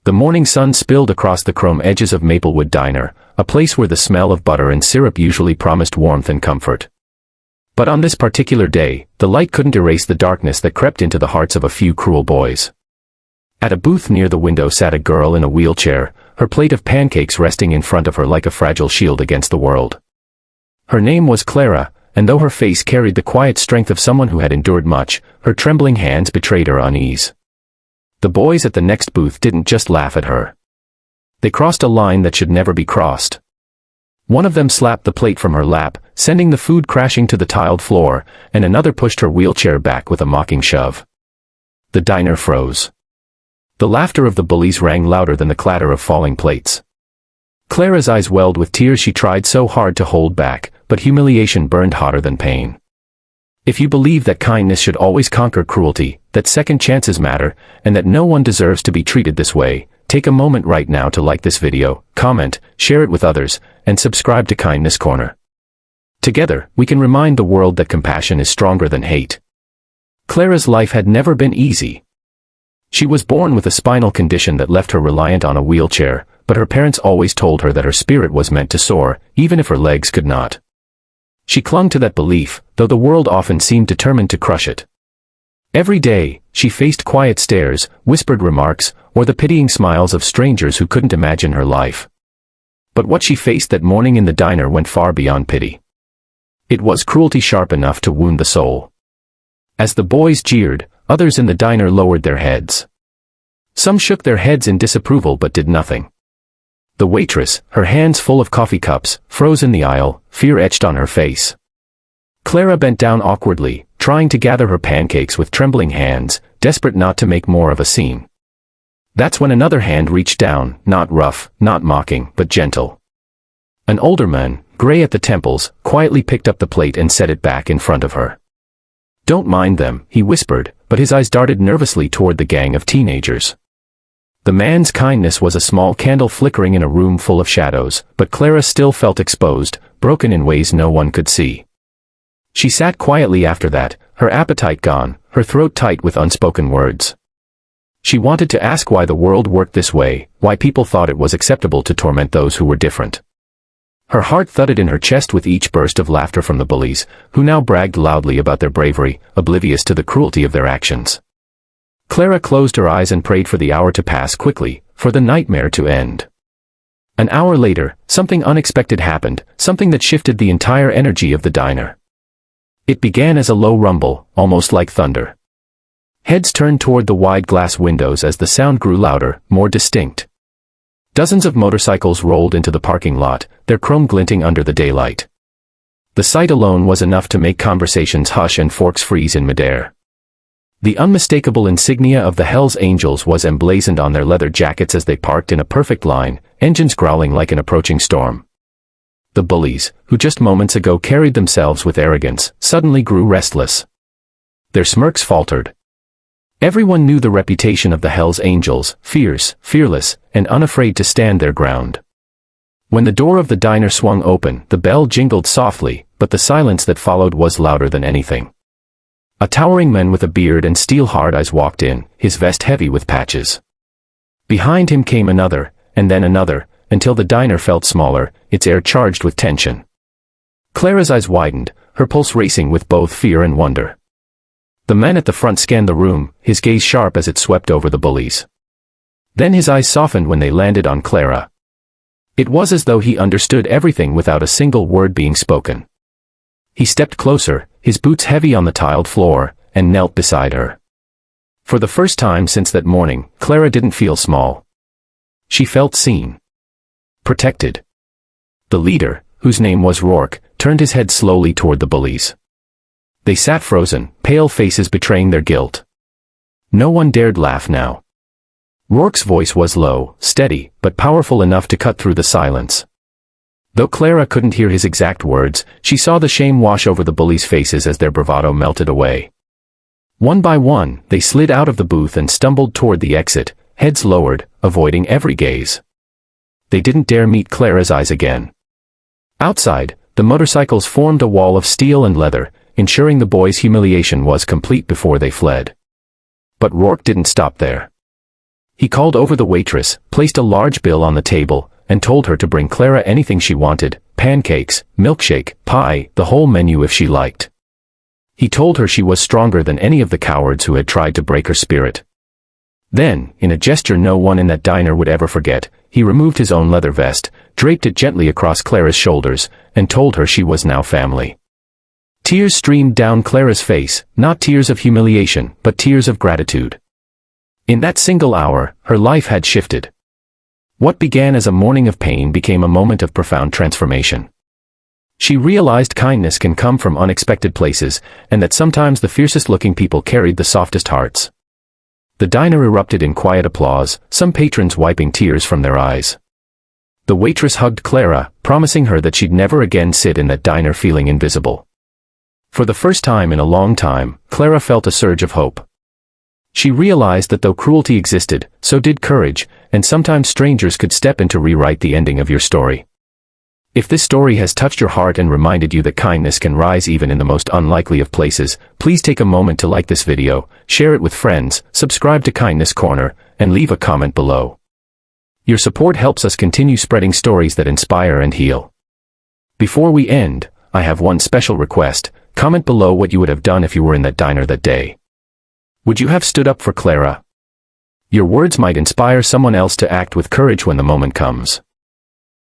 The morning sun spilled across the chrome edges of Maplewood Diner, a place where the smell of butter and syrup usually promised warmth and comfort. But on this particular day, the light couldn't erase the darkness that crept into the hearts of a few cruel boys. At a booth near the window sat a girl in a wheelchair, her plate of pancakes resting in front of her like a fragile shield against the world. Her name was Clara, and though her face carried the quiet strength of someone who had endured much, her trembling hands betrayed her unease. The boys at the next booth didn't just laugh at her. They crossed a line that should never be crossed. One of them slapped the plate from her lap, sending the food crashing to the tiled floor, and another pushed her wheelchair back with a mocking shove. The diner froze. The laughter of the bullies rang louder than the clatter of falling plates. Clara's eyes welled with tears she tried so hard to hold back, but humiliation burned hotter than pain. If you believe that kindness should always conquer cruelty, that second chances matter, and that no one deserves to be treated this way, take a moment right now to like this video, comment, share it with others, and subscribe to Kindness Corner. Together, we can remind the world that compassion is stronger than hate. Clara's life had never been easy. She was born with a spinal condition that left her reliant on a wheelchair, but her parents always told her that her spirit was meant to soar, even if her legs could not. She clung to that belief, though the world often seemed determined to crush it. Every day, she faced quiet stares, whispered remarks, or the pitying smiles of strangers who couldn't imagine her life. But what she faced that morning in the diner went far beyond pity. It was cruelty sharp enough to wound the soul. As the boys jeered, others in the diner lowered their heads. Some shook their heads in disapproval but did nothing. The waitress, her hands full of coffee cups, froze in the aisle, fear etched on her face. Clara bent down awkwardly, trying to gather her pancakes with trembling hands, desperate not to make more of a scene. That's when another hand reached down, not rough, not mocking, but gentle. An older man, gray at the temples, quietly picked up the plate and set it back in front of her. "Don't mind them," he whispered, but his eyes darted nervously toward the gang of teenagers. The man's kindness was a small candle flickering in a room full of shadows, but Clara still felt exposed, broken in ways no one could see. She sat quietly after that, her appetite gone, her throat tight with unspoken words. She wanted to ask why the world worked this way, why people thought it was acceptable to torment those who were different. Her heart thudded in her chest with each burst of laughter from the bullies, who now bragged loudly about their bravery, oblivious to the cruelty of their actions. Clara closed her eyes and prayed for the hour to pass quickly, for the nightmare to end. An hour later, something unexpected happened, something that shifted the entire energy of the diner. It began as a low rumble, almost like thunder. Heads turned toward the wide glass windows as the sound grew louder, more distinct. Dozens of motorcycles rolled into the parking lot, their chrome glinting under the daylight. The sight alone was enough to make conversations hush and forks freeze in midair. The unmistakable insignia of the Hells Angels was emblazoned on their leather jackets as they parked in a perfect line, engines growling like an approaching storm. The bullies, who just moments ago carried themselves with arrogance, suddenly grew restless. Their smirks faltered. Everyone knew the reputation of the Hells Angels, fierce, fearless, and unafraid to stand their ground. When the door of the diner swung open, the bell jingled softly, but the silence that followed was louder than anything. A towering man with a beard and steel-hard eyes walked in, his vest heavy with patches. Behind him came another, and then another, until the diner felt smaller, its air charged with tension. Clara's eyes widened, her pulse racing with both fear and wonder. The man at the front scanned the room, his gaze sharp as it swept over the bullies. Then his eyes softened when they landed on Clara. It was as though he understood everything without a single word being spoken. He stepped closer, his boots heavy on the tiled floor, and knelt beside her. For the first time since that morning, Clara didn't feel small. She felt seen. Protected. The leader, whose name was Rourke, turned his head slowly toward the bullies. They sat frozen, pale faces betraying their guilt. No one dared laugh now. Rourke's voice was low, steady, but powerful enough to cut through the silence. Though Clara couldn't hear his exact words, she saw the shame wash over the bullies' faces as their bravado melted away. One by one, they slid out of the booth and stumbled toward the exit, heads lowered, avoiding every gaze. They didn't dare meet Clara's eyes again. Outside, the motorcycles formed a wall of steel and leather, ensuring the boys' humiliation was complete before they fled. But Rourke didn't stop there. He called over the waitress, placed a large bill on the table, and told her to bring Clara anything she wanted, pancakes, milkshake, pie, the whole menu if she liked. He told her she was stronger than any of the cowards who had tried to break her spirit. Then, in a gesture no one in that diner would ever forget, he removed his own leather vest, draped it gently across Clara's shoulders, and told her she was now family. Tears streamed down Clara's face, not tears of humiliation, but tears of gratitude. In that single hour, her life had shifted. What began as a morning of pain became a moment of profound transformation. She realized kindness can come from unexpected places, and that sometimes the fiercest-looking people carried the softest hearts. The diner erupted in quiet applause, some patrons wiping tears from their eyes. The waitress hugged Clara, promising her that she'd never again sit in that diner feeling invisible. For the first time in a long time, Clara felt a surge of hope. She realized that though cruelty existed, so did courage, and sometimes strangers could step in to rewrite the ending of your story. If this story has touched your heart and reminded you that kindness can rise even in the most unlikely of places, please take a moment to like this video, share it with friends, subscribe to Kindness Corner, and leave a comment below. Your support helps us continue spreading stories that inspire and heal. Before we end, I have one special request. Comment below what you would have done if you were in that diner that day. Would you have stood up for Clara? Your words might inspire someone else to act with courage when the moment comes.